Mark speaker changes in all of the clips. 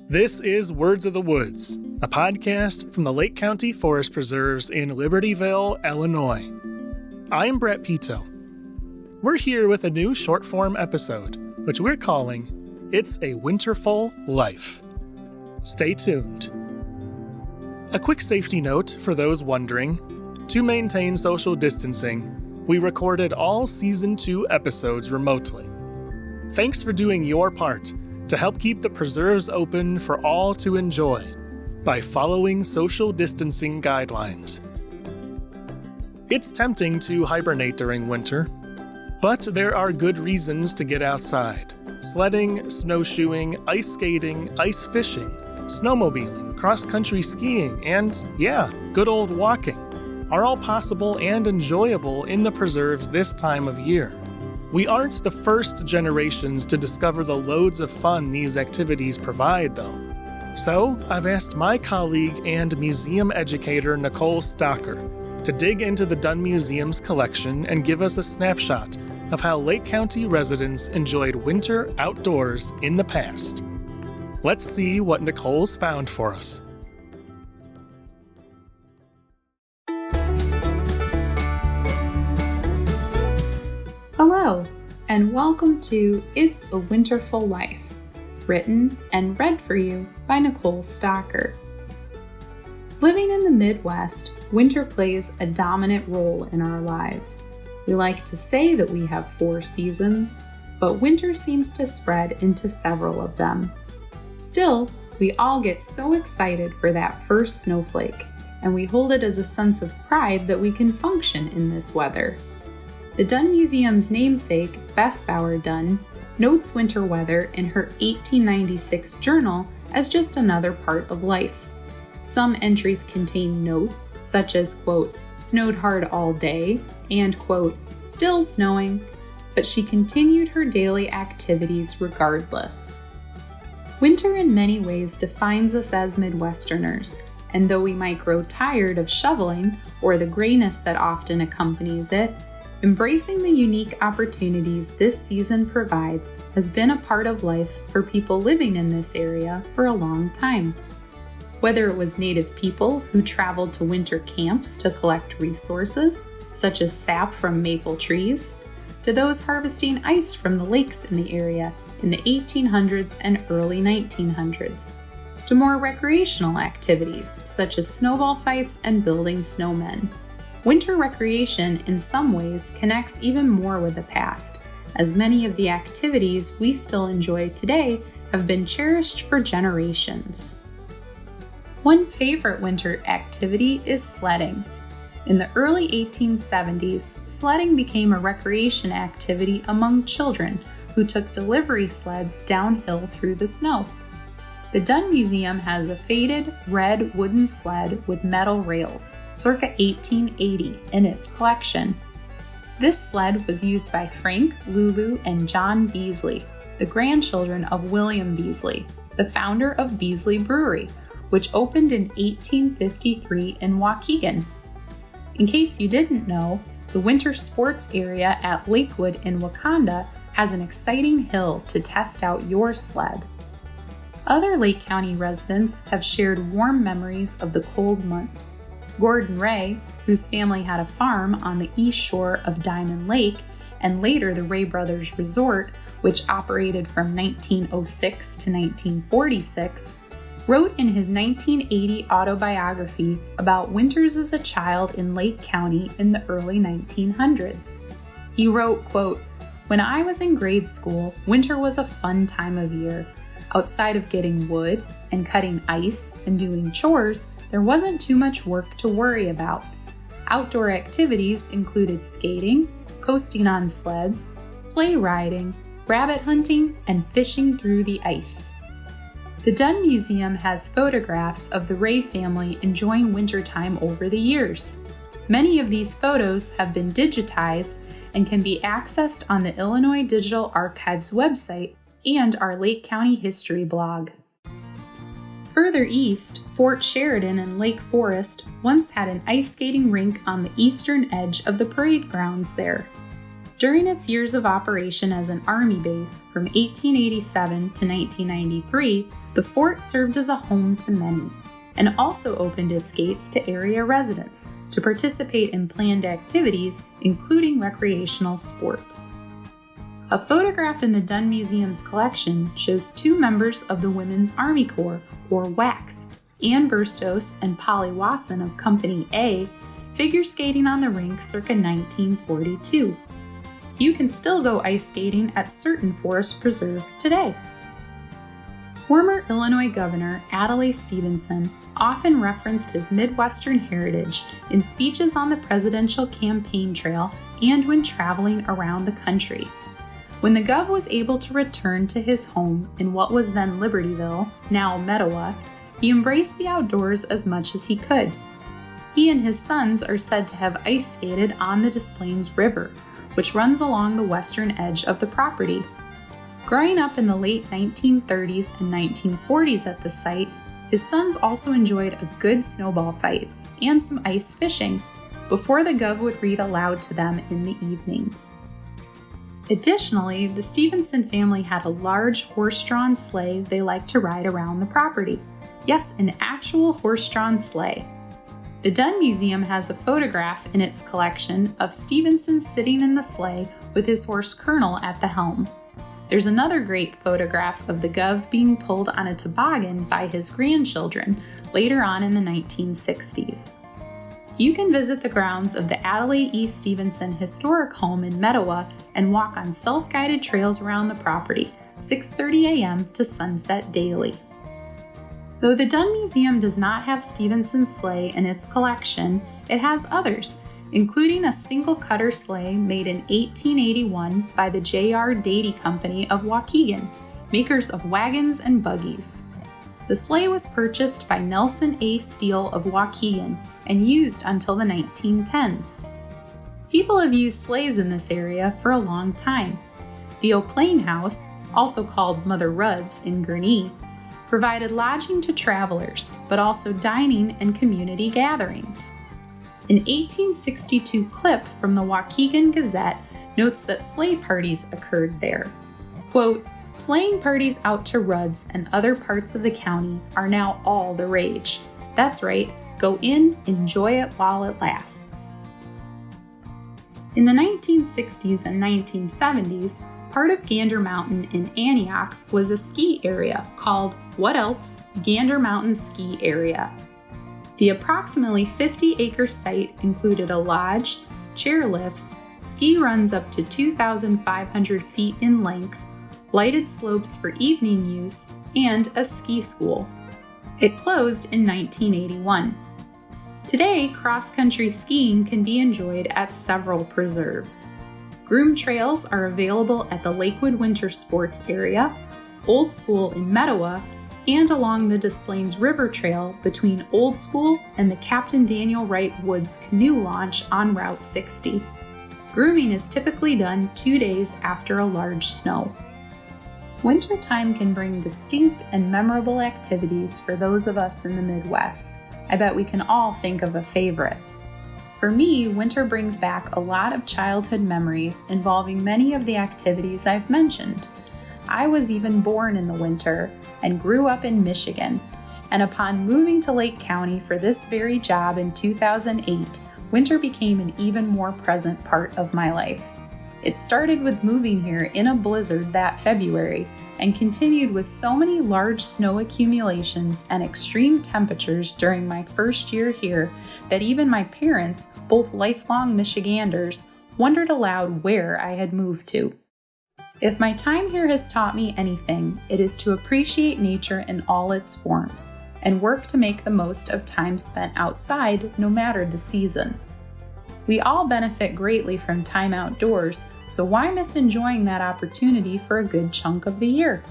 Speaker 1: This is Words of the Woods, a podcast from the Lake County Forest Preserves in Libertyville, Illinois. I'm Brett Pito. We're here with a new short-form episode, which we're calling It's a Winter-ful Life. Stay tuned. A quick safety note for those wondering: to maintain social distancing, we recorded all Season 2 episodes remotely. Thanks for doing your part to help keep the preserves open for all to enjoy by following social distancing guidelines. It's tempting to hibernate during winter, but there are good reasons to get outside. Sledding, snowshoeing, ice skating, ice fishing, snowmobiling, cross-country skiing, and, good old walking are all possible and enjoyable in the preserves this time of year. We aren't the first generations to discover the loads of fun these activities provide, though. So, I've asked my colleague and museum educator Nicole Stocker to dig into the Dunn Museum's collection and give us a snapshot of how Lake County residents enjoyed winter outdoors in the past. Let's see what Nicole's found for us.
Speaker 2: Hello, and welcome to It's a Winter-ful Life, written and read for you by Nicole Stocker. Living in the Midwest, winter plays a dominant role in our lives. We like to say that we have 4 seasons, but winter seems to spread into several of them. Still, we all get so excited for that first snowflake, and we hold it as a sense of pride that we can function in this weather. The Dunn Museum's namesake, Bess Bauer Dunn, notes winter weather in her 1896 journal as just another part of life. Some entries contain notes such as, quote, snowed hard all day, and, quote, still snowing, but she continued her daily activities regardless. Winter in many ways defines us as Midwesterners, and though we might grow tired of shoveling or the grayness that often accompanies it, embracing the unique opportunities this season provides has been a part of life for people living in this area for a long time. Whether it was native people who traveled to winter camps to collect resources, such as sap from maple trees, to those harvesting ice from the lakes in the area in the 1800s and early 1900s, to more recreational activities such as snowball fights and building snowmen. Winter recreation in some ways connects even more with the past, as many of the activities we still enjoy today have been cherished for generations. One favorite winter activity is sledding. In the early 1870s, sledding became a recreation activity among children who took delivery sleds downhill through the snow. The Dunn Museum has a faded red wooden sled with metal rails, circa 1880, in its collection. This sled was used by Frank, Lulu, and John Beasley, the grandchildren of William Beasley, the founder of Beasley Brewery, which opened in 1853 in Waukegan. In case you didn't know, the winter sports area at Lakewood in Wakanda has an exciting hill to test out your sled. Other Lake County residents have shared warm memories of the cold months. Gordon Ray, whose family had a farm on the east shore of Diamond Lake, and later the Ray Brothers Resort, which operated from 1906 to 1946, wrote in his 1980 autobiography about winters as a child in Lake County in the early 1900s. He wrote, quote, when I was in grade school, winter was a fun time of year. Outside of getting wood and cutting ice and doing chores, there wasn't too much work to worry about. Outdoor activities included skating, coasting on sleds, sleigh riding, rabbit hunting, and fishing through the ice. The Dunn Museum has photographs of the Ray family enjoying wintertime over the years. Many of these photos have been digitized and can be accessed on the Illinois Digital Archives website and our Lake County History blog. Further east, Fort Sheridan in Lake Forest once had an ice skating rink on the eastern edge of the parade grounds there. During its years of operation as an Army base from 1887 to 1993, the fort served as a home to many, and also opened its gates to area residents to participate in planned activities, including recreational sports. A photograph in the Dunn Museum's collection shows two members of the Women's Army Corps, or WACS, Ann Burstos and Polly Wasson of Company A, figure skating on the rink circa 1942. You can still go ice skating at certain forest preserves today. Former Illinois Governor Adlai Stevenson often referenced his Midwestern heritage in speeches on the presidential campaign trail and when traveling around the country. When the Gov was able to return to his home in what was then Libertyville, now Mettawa, he embraced the outdoors as much as he could. He and his sons are said to have ice skated on the Des Plaines River, which runs along the western edge of the property. Growing up in the late 1930s and 1940s at the site, his sons also enjoyed a good snowball fight and some ice fishing before the Gov would read aloud to them in the evenings. Additionally, the Stevenson family had a large horse-drawn sleigh they liked to ride around the property. Yes, an actual horse-drawn sleigh. The Dunn Museum has a photograph in its collection of Stevenson sitting in the sleigh with his horse Colonel at the helm. There's another great photograph of the Gov being pulled on a toboggan by his grandchildren later on in the 1960s. You can visit the grounds of the Adlai E. Stevenson Historic Home in Mettawa and walk on self-guided trails around the property, 6:30 a.m. to sunset daily. Though the Dunn Museum does not have Stevenson's sleigh in its collection, it has others, including a single cutter sleigh made in 1881 by the J.R. Dady Company of Waukegan, makers of wagons and buggies. The sleigh was purchased by Nelson A. Steele of Waukegan and used until the 1910s. People have used sleighs in this area for a long time. The O'Plain House, also called Mother Rudd's in Gurnee, provided lodging to travelers, but also dining and community gatherings. An 1862 clip from the Waukegan Gazette notes that sleigh parties occurred there. Quote, "Sleighing parties out to Rudd's and other parts of the county are now all the rage. That's right, go in, enjoy it while it lasts." In the 1960s and 1970s, part of Gander Mountain in Antioch was a ski area called What Else? Gander Mountain Ski Area. The approximately 50-acre site included a lodge, chairlifts, ski runs up to 2,500 feet in length, lighted slopes for evening use, and a ski school. It closed in 1981. Today, cross-country skiing can be enjoyed at several preserves. Groom trails are available at the Lakewood Winter Sports area, Old School in Mettawa, and along the Des Plaines River Trail between Old School and the Captain Daniel Wright Woods canoe launch on Route 60. Grooming is typically done 2 days after a large snow. Wintertime can bring distinct and memorable activities for those of us in the Midwest. I bet we can all think of a favorite. For me, winter brings back a lot of childhood memories involving many of the activities I've mentioned. I was even born in the winter and grew up in Michigan, and upon moving to Lake County for this very job in 2008, winter became an even more present part of my life. It started with moving here in a blizzard that February and continued with so many large snow accumulations and extreme temperatures during my first year here that even my parents, both lifelong Michiganders, wondered aloud where I had moved to. If my time here has taught me anything, it is to appreciate nature in all its forms and work to make the most of time spent outside no matter the season. We all benefit greatly from time outdoors, so why miss enjoying that opportunity for a good chunk of the year?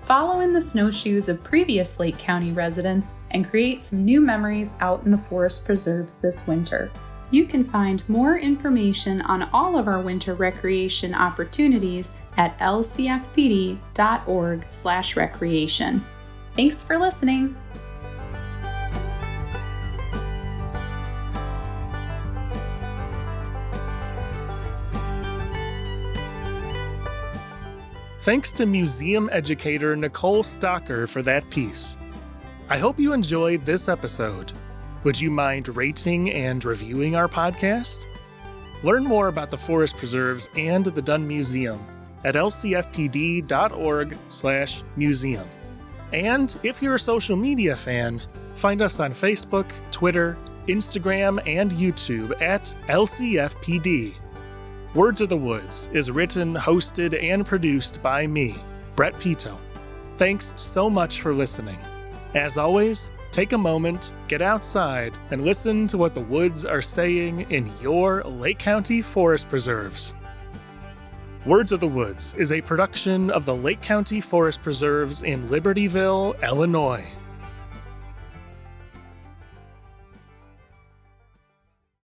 Speaker 2: Follow in the snowshoes of previous Lake County residents and create some new memories out in the forest preserves this winter. You can find more information on all of our winter recreation opportunities at lcfpd.org/recreation. Thanks for listening.
Speaker 1: Thanks to Museum Educator Nicole Stocker for that piece. I hope you enjoyed this episode. Would you mind rating and reviewing our podcast? Learn more about the forest preserves and the Dunn Museum at lcfpd.org/museum. And if you're a social media fan, find us on Facebook, Twitter, Instagram, and YouTube at LCFPD. Words of the Woods is written, hosted, and produced by me, Brett Pito. Thanks so much for listening. As always, take a moment, get outside, and listen to what the woods are saying in your Lake County Forest Preserves. Words of the Woods is a production of the Lake County Forest Preserves in Libertyville, Illinois.